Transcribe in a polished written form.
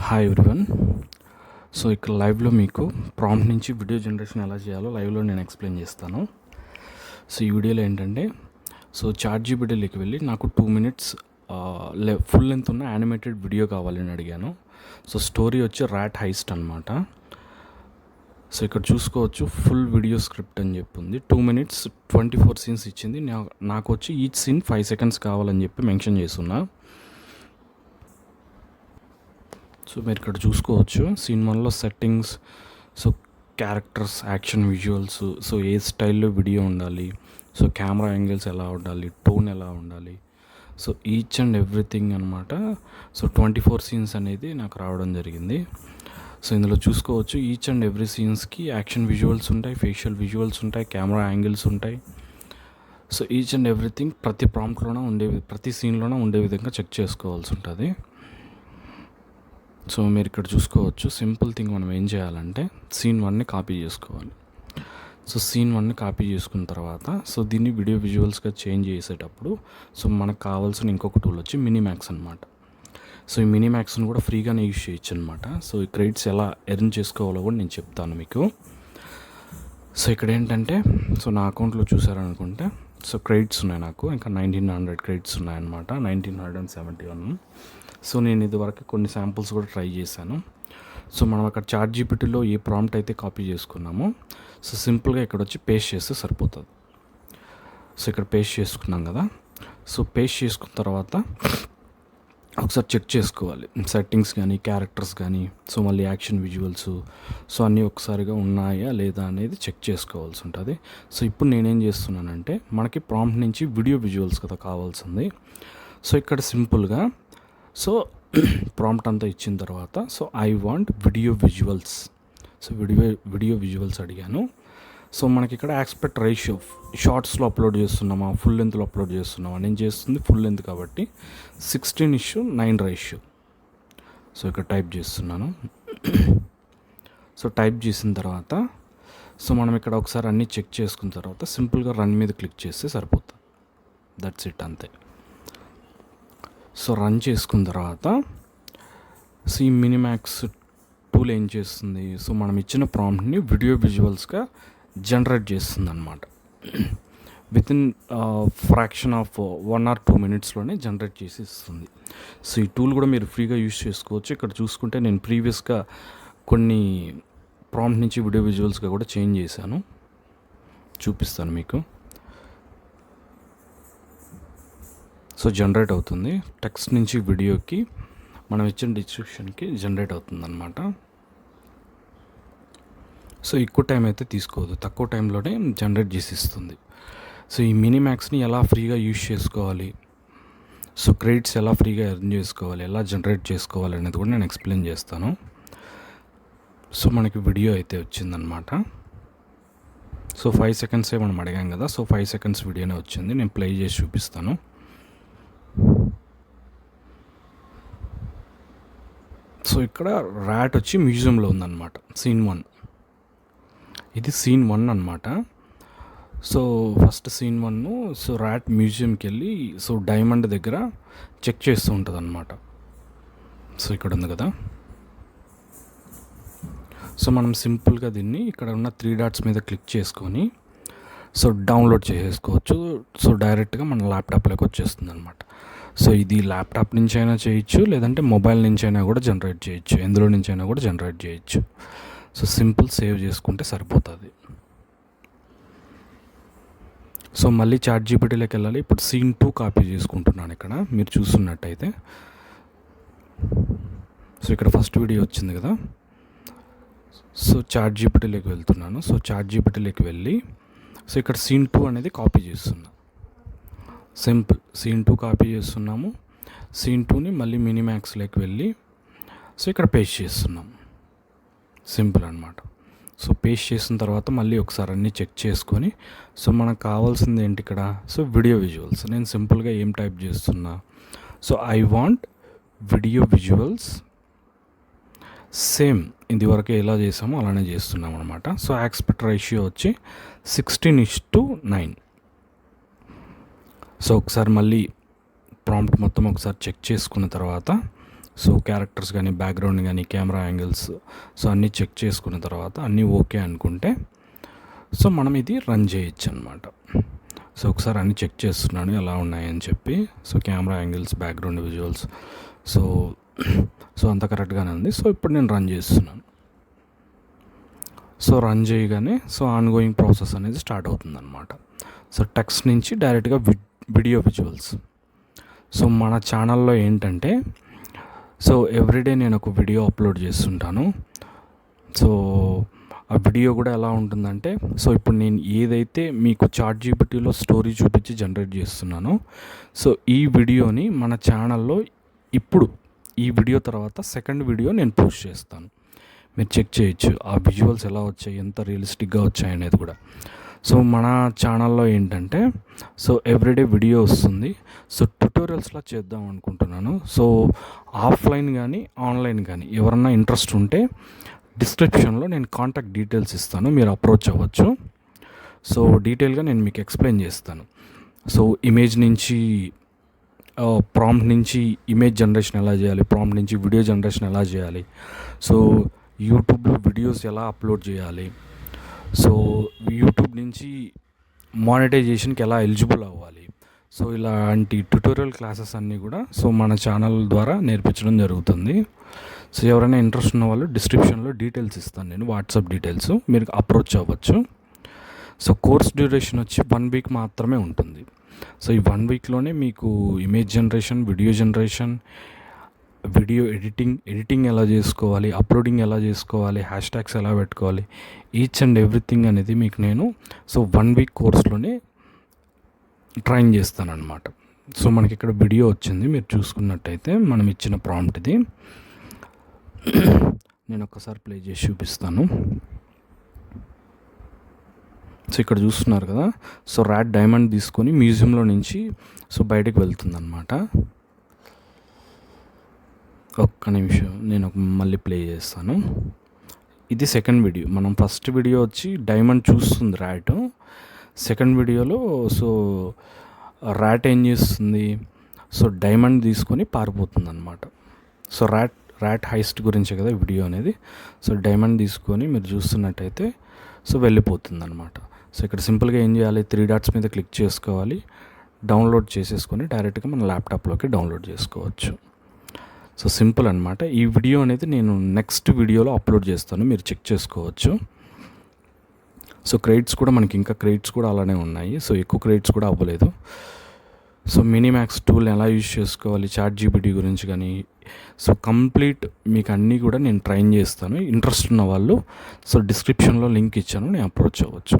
Hi everyone. So ఇక్కడ లైవ్లో మీకు ప్రాంప్ట్ నుంచి వీడియో జనరేషన్ ఎలా చేయాలో లైవ్లో నేను ఎక్స్ప్లెయిన్ చేస్తాను. సో ఈ వీడియోలో ఏంటంటే చాట్‌జీపీటీలోకి వెళ్ళి నాకు 2 మినిట్స్ ఫుల్ లెంత్ ఉన్న యానిమేటెడ్ వీడియో కావాలని అడిగాను. సో స్టోరీ వచ్చి ర్యాట్ హైస్ట్ అనమాట. సో ఇక్కడ చూసుకోవచ్చు ఫుల్ వీడియో స్క్రిప్ట్ అని చెప్పి ఉంది. 2 మినిట్స్ 24 సీన్స్ ఇచ్చింది. నాకు వచ్చి ఈచ్ సీన్ 5 సెకండ్స్ కావాలని చెప్పి మెన్షన్ చేస్తున్నా. సో మీరు ఇక్కడ చూసుకోవచ్చు సీన్ 1లో settings, so characters, action, visuals, so ఏ స్టైల్లో వీడియో ఉండాలి, సో కెమెరా యాంగిల్స్ ఎలా ఉండాలి, టోన్ ఎలా ఉండాలి, సో ఈచ్ అండ్ ఎవ్రీథింగ్ అనమాట. సో 24 సీన్స్ అనేది నాకు రావడం జరిగింది. సో ఇందులో చూసుకోవచ్చు ఈచ్ అండ్ ఎవ్రీ సీన్స్కి యాక్షన్ విజువల్స్ ఉంటాయి, ఫేషియల్ విజువల్స్ ఉంటాయి, కెమెరా యాంగిల్స్ ఉంటాయి. సో ఈచ్ అండ్ ఎవ్రీథింగ్ ప్రతి ప్రాంప్ట్లోనే ప్రతి సీన్లోనే ఉండే విధంగా చెక్ చేసుకోవాల్సి ఉంటుంది. సో మీరు ఇక్కడ చూసుకోవచ్చు సింపుల్ థింగ్ మనం ఏం చేయాలంటే సీన్ 1ని కాపీ చేసుకోవాలి. సో సీన్ 1ని కాపీ చేసుకున్న తర్వాత సో దీన్ని వీడియో విజువల్స్గా చేంజ్ చేసేటప్పుడు సో మనకు కావాల్సిన ఇంకొక టూల్ వచ్చి మినిమాక్స్ అనమాట. సో ఈ మినిమాక్స్ని కూడా ఫ్రీగానే యూజ్ చేయొచ్చు అనమాట. సో ఈ క్రెడిట్స్ ఎలా ఎర్న్ చేసుకోవాలో కూడా నేను చెప్తాను మీకు. సో ఇక్కడ ఏంటంటే సో నా అకౌంట్లో చూసారనుకుంటే సో క్రెడిట్స్ ఉన్నాయి నాకు ఇంకా 1900 క్రెడిట్స్ ఉన్నాయన్నమాట, 1971. సో నేను ఇదివరకు కొన్ని శాంపుల్స్ కూడా ట్రై చేశాను. సో మనం అక్కడ చాట్‌జీపీటీలో ఏ ప్రాంప్ట్ అయితే కాపీ చేసుకున్నామో సో సింపుల్గా ఇక్కడ వచ్చి పేస్ట్ చేస్తే సరిపోతుంది. సో ఇక్కడ పేస్ట్ చేసుకున్నాం కదా. సో పేస్ట్ చేసుకున్న తర్వాత ఒకసారి చెక్ చేసుకోవాలి సెట్టింగ్స్ కానీ క్యారెక్టర్స్ కానీ, సో మళ్ళీ యాక్షన్ విజువల్స్, సో అన్నీ ఒకసారిగా ఉన్నాయా లేదా అనేది చెక్ చేసుకోవాల్సి ఉంటుంది. సో ఇప్పుడు నేనేం చేస్తున్నానంటే మనకి ప్రాంప్ట్ నుంచి వీడియో విజువల్స్ కదా కావాల్సింది. సో ఇక్కడ సింపుల్గా సో ప్రాంప్ట్ అంతా ఇచ్చిన తర్వాత so I want video visuals, so video visuals అడిగాను. సో మనకి ఇక్కడ ఆస్పెక్ట్ రేషియో షార్ట్స్లో అప్లోడ్ చేస్తున్నామా, ఫుల్ లెంత్లో అప్లోడ్ చేస్తున్నామా, నేను చేస్తుంది ఫుల్ లెంత్ కాబట్టి 16:9 రేషియో. సో ఇక్కడ టైప్ చేస్తున్నాను. సో టైప్ చేసిన తర్వాత సో మనం ఇక్కడ ఒకసారి అన్నీ చెక్ చేసుకున్న తర్వాత సింపుల్గా రన్ మీద క్లిక్ చేస్తే సరిపోతుంది. దట్స్ ఇట్, అంతే. సో రన్ చేసుకున్న తర్వాత సో ఈ మినిమాక్స్ టూల్ ఏం చేస్తుంది, సో మనం ఇచ్చిన ప్రాంప్ట్ని వీడియో విజువల్స్గా జనరేట్ చేస్తుంది అనమాట. వితిన్ ఫ్రాక్షన్ ఆఫ్ 1 or 2 మినిట్స్లోనే జనరేట్ చేసి ఇస్తుంది. సో ఈ టూల్ కూడా మీరు ఫ్రీగా యూజ్ చేసుకోవచ్చు. ఇక్కడ చూసుకుంటే నేను ప్రీవియస్గా కొన్ని ప్రాంప్ట్ నుంచి వీడియో విజువల్స్గా కూడా చేంజ్ చేశాను, చూపిస్తాను మీకు. సో జనరేట్ అవుతుంది టెక్స్ట్ నుంచి వీడియోకి మనం ఇచ్చిన డిస్క్రిప్షన్కి జనరేట్ అవుతుంది అనమాట. సో ఎక్కువ టైం అయితే తీసుకోదు, తక్కువ టైంలోనే జనరేట్ చేసి ఇస్తుంది. సో ఈ మినిమాక్స్ని ఎలా ఫ్రీగా యూజ్ చేసుకోవాలి, సో క్రెడిట్స్ ఎలా ఫ్రీగా ఎర్న్ చేసుకోవాలి, ఎలా జనరేట్ చేసుకోవాలి అనేది కూడా నేను ఎక్స్ప్లెయిన్ చేస్తాను. సో మనకి వీడియో అయితే వచ్చిందనమాట. సో 5 సెకండ్సే మనం అడిగాం కదా, సో 5 సెకండ్స్ వీడియోనే వచ్చింది. నేను ప్లే చేసి చూపిస్తాను. సో ఇక్కడ ర్యాట్ వచ్చి మ్యూజియంలో ఉందన్నమాట, సీన్ 1. ఇది సీన్ 1 అనమాట. So first scene 1 so rat మ్యూజియంకి వెళ్ళి సో డైమండ్ దగ్గర చెక్ చేస్తూ ఉంటుంది అనమాట. సో ఇక్కడ ఉంది కదా. సో మనం సింపుల్గా దీన్ని ఇక్కడ ఉన్న 3 డాట్స్ మీద క్లిక్ చేసుకొని సో డౌన్లోడ్ చేసేసుకోవచ్చు. సో డైరెక్ట్గా మన ల్యాప్టాప్లోకి వచ్చేస్తుంది అనమాట. సో ఇది ల్యాప్టాప్ నుంచి అయినా చేయొచ్చు, లేదంటే మొబైల్ నుంచి అయినా కూడా జనరేట్ చేయొచ్చు, ఎందులో నుంచి అయినా కూడా జనరేట్ చేయొచ్చు. సో సింపుల్ సేవ్ చేసుకుంటే సరిపోతుంది. సో మళ్ళీ చాట్‌జీపీటీలోకి వెళ్ళాలి. ఇప్పుడు సీన్ 2 కాపీ చేసుకుంటున్నాను ఇక్కడ మీరు చూస్తున్నట్టయితే. సో ఇక్కడ ఫస్ట్ వీడియో వచ్చింది కదా. సో చాట్‌జీపీటీలోకి వెళ్తున్నాను. సో చాట్‌జీపీటీలోకి వెళ్ళి సో ఇక్కడ సీన్ 2 అనేది కాపీ చేస్తున్నా. సింపుల్ సీన్ 2 కాపీ చేస్తున్నాము. సీన్ 2ని మళ్ళీ మినిమాక్స్లోకి వెళ్ళి సో ఇక్కడ పేస్ట్ చేస్తున్నాం. సింపుల్ అనమాట. సో పేస్ట్ చేసిన తర్వాత మళ్ళీ ఒకసారి అన్నీ చెక్ చేసుకొని సో మనకు కావాల్సింది ఏంటి ఇక్కడ, సో వీడియో విజువల్స్. నేను సింపుల్గా ఏం టైప్ చేస్తున్నా, so I want video visuals same ఇదివరకు ఎలా చేసామో అలానే చేస్తున్నాం అనమాట. సో ఆస్పెక్ట్ రేషియో వచ్చి 16:9. సో ఒకసారి మళ్ళీ ప్రాంప్ట్ మొత్తం ఒకసారి చెక్ చేసుకున్న తర్వాత సో క్యారెక్టర్స్ కానీ, బ్యాక్గ్రౌండ్ కానీ, కెమెరా యాంగిల్స్, సో అన్నీ చెక్ చేసుకున్న తర్వాత అన్నీ ఓకే అనుకుంటే సో మనం ఇది రన్ చేయొచ్చు అనమాట. సో ఒకసారి అన్నీ చెక్ చేస్తున్నాను ఎలా ఉన్నాయని చెప్పి. So camera angles, background visuals, so so అంత కరెక్ట్గానే ఉంది. సో ఇప్పుడు నేను రన్ చేస్తున్నాను. సో రన్ చేయగానే సో ఆన్గోయింగ్ ప్రాసెస్ అనేది స్టార్ట్ అవుతుంది అనమాట. సో టెక్స్ట్ నుంచి డైరెక్ట్గా వీడియో విజువల్స్. సో మన ఛానల్లో ఏంటంటే సో ఎవ్రీడే నేను ఒక వీడియో అప్లోడ్ చేస్తుంటాను. సో ఆ వీడియో కూడా ఎలా ఉంటుందంటే సో ఇప్పుడు నేను ఏదైతే మీకు ChatGPTలో స్టోరీ చూపించి జనరేట్ చేస్తున్నానో సో ఈ వీడియోని మన ఛానల్లో ఇప్పుడు ఈ వీడియో తర్వాత సెకండ్ వీడియో నేను పోస్ట్ చేస్తాను. మీరు చెక్ చేయొచ్చు ఆ విజువల్స్ ఎలా వచ్చాయి, ఎంత రియలిస్టిక్గా వచ్చాయి అనేది కూడా. సో మన ఛానల్లో ఏంటంటే సో ఎవ్రీడే వీడియో వస్తుంది. సో ట్యుటోరియల్స్లా చేద్దాం అనుకుంటున్నాను. సో ఆఫ్లైన్ కానీ ఆన్లైన్ కానీ ఎవరన్నా ఇంట్రెస్ట్ ఉంటే డిస్క్రిప్షన్లో నేను కాంటాక్ట్ డీటెయిల్స్ ఇస్తాను, మీరు అప్రోచ్ అవ్వచ్చు. సో డీటెయిల్గా నేను మీకు ఎక్స్ప్లెయిన్ చేస్తాను. సో ఇమేజ్ నుంచి ప్రాంప్ట్ నుంచి ఇమేజ్ జనరేషన్ ఎలా చేయాలి, ప్రాంప్ట్ నుంచి వీడియో జనరేషన్ ఎలా చేయాలి, సో యూట్యూబ్లో వీడియోస్ ఎలా అప్లోడ్ చేయాలి, సో యూట్యూబ్ నుంచి మానిటైజేషన్కి ఎలా ఎలిజిబుల్ అవ్వాలి, సో ఇలాంటి ట్యుటోరియల్ క్లాసెస్ అన్నీ కూడా సో మన ఛానల్ ద్వారా నేర్పించడం జరుగుతుంది. సో ఎవరైనా ఇంట్రెస్ట్ ఉన్న వాళ్ళు డిస్క్రిప్షన్లో డీటెయిల్స్ ఇస్తాను నేను, వాట్సాప్ డీటెయిల్స్, మీరు అప్రోచ్ అవ్వచ్చు. సో కోర్స్ డ్యూరేషన్ వచ్చి 1 వీక్ మాత్రమే ఉంటుంది. సో ఈ 1 వీక్లోనే మీకు image generation, video generation, video editing ఎలా చేసుకోవాలి, అప్లోడింగ్ ఎలా చేసుకోవాలి, హ్యాష్ ట్యాగ్స్ ఎలా పెట్టుకోవాలి, ఈచ్ అండ్ ఎవ్రీథింగ్ అనేది మీకు నేను సో 1 వీక్ కోర్స్లోనే ట్రైన్ చేస్తానన్నమాట. సో మనకి ఇక్కడ వీడియో వచ్చింది, మీరు చూసుకున్నట్టయితే మనం ఇచ్చిన ప్రాంప్ట్ ఇది. నేను ఒక్కసారి ప్లే చేసి చూపిస్తాను. సో ఇక్కడ చూస్తున్నారు కదా, సో ర్యాట్ డైమండ్ తీసుకొని మ్యూజియంలో నుంచి సో బయటకు వెళ్తుందన్నమాట. ఒక్క నిమిషం నేను మళ్ళీ ప్లే చేస్తాను. ఇది సెకండ్ వీడియో. మనం ఫస్ట్ వీడియో వచ్చి డైమండ్ చూస్తుంది ర్యాట్. సెకండ్ వీడియోలో సో ర్యాట్ ఏం చేస్తుంది, సో డైమండ్ తీసుకొని పారిపోతుంది అనమాట. సో ర్యాట్ హైస్ట్ గురించే కదా వీడియో అనేది. సో డైమండ్ తీసుకొని మీరు చూస్తున్నట్టయితే సో వెళ్ళిపోతుంది అనమాట. సో ఇక్కడ సింపుల్గా ఏం చేయాలి, 3 డాట్స్ మీద క్లిక్ చేసుకోవాలి, డౌన్లోడ్ చేసేసుకొని డైరెక్ట్గా మన ల్యాప్టాప్లోకి డౌన్లోడ్ చేసుకోవచ్చు. సో సింపుల్ అనమాట. ఈ వీడియో అనేది నేను నెక్స్ట్ వీడియోలో అప్లోడ్ చేస్తాను, మీరు చెక్ చేసుకోవచ్చు. సో క్రెడిట్స్ కూడా మనకి ఇంకా క్రెడిట్స్ కూడా అలానే ఉన్నాయి. సో ఎక్కువ క్రెడిట్స్ కూడా అవ్వలేదు. సో మినిమాక్స్ టూల్ ఎలా యూజ్ చేసుకోవాలి, ChatGPT గురించి కానీ సో కంప్లీట్ మీకు అన్నీ కూడా నేను ట్రైన్ చేస్తాను. ఇంట్రెస్ట్ ఉన్న వాళ్ళు సో డిస్క్రిప్షన్లో లింక్ ఇచ్చాను, నేను అప్రోచ్ అవ్వచ్చు.